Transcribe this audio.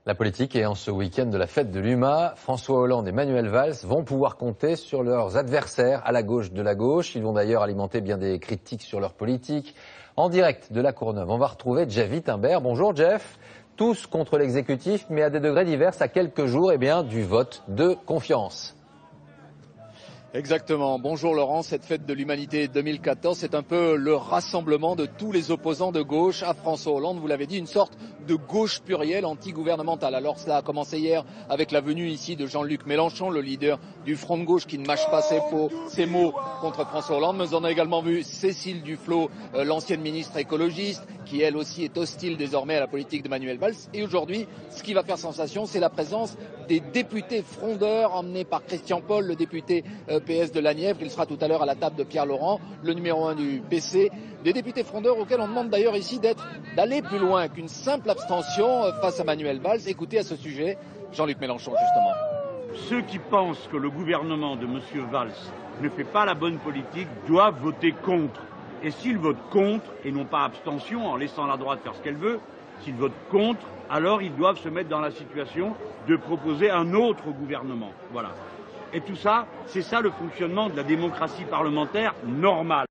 La politique et en ce week-end de la fête de l'UMA, François Hollande et Manuel Valls vont pouvoir compter sur leurs adversaires à la gauche de la gauche. Ils vont d'ailleurs alimenter bien des critiques sur leur politique. En direct de la Courneuve, on va retrouver Jeff Wittenberg. Bonjour Jeff. Tous contre l'exécutif, mais à des degrés divers à quelques jours du vote de confiance. Exactement. Bonjour Laurent, cette fête de l'humanité 2014, c'est un peu le rassemblement de tous les opposants de gauche à François Hollande. Vous l'avez dit, une sorte de gauche plurielle anti-gouvernementale. Alors cela a commencé hier avec la venue ici de Jean-Luc Mélenchon, le leader du Front de gauche qui ne mâche pas ses mots contre François Hollande. Mais on a également vu Cécile Duflot, l'ancienne ministre écologiste, qui elle aussi est hostile désormais à la politique de Manuel Valls. Et aujourd'hui, ce qui va faire sensation, c'est la présence des députés frondeurs emmenés par Christian Paul, le député PS de la Nièvre. Il sera tout à l'heure à la table de Pierre Laurent, le numéro 1 du PC. Des députés frondeurs auxquels on demande d'ailleurs ici d'aller plus loin qu'une simple abstention face à Manuel Valls. Écoutez à ce sujet Jean-Luc Mélenchon justement. Ceux qui pensent que le gouvernement de M. Valls ne fait pas la bonne politique doivent voter contre. Et s'ils votent contre, et non pas abstention en laissant la droite faire ce qu'elle veut, s'ils votent contre, alors ils doivent se mettre dans la situation de proposer un autre gouvernement. Voilà. Et tout ça, c'est ça le fonctionnement de la démocratie parlementaire normale.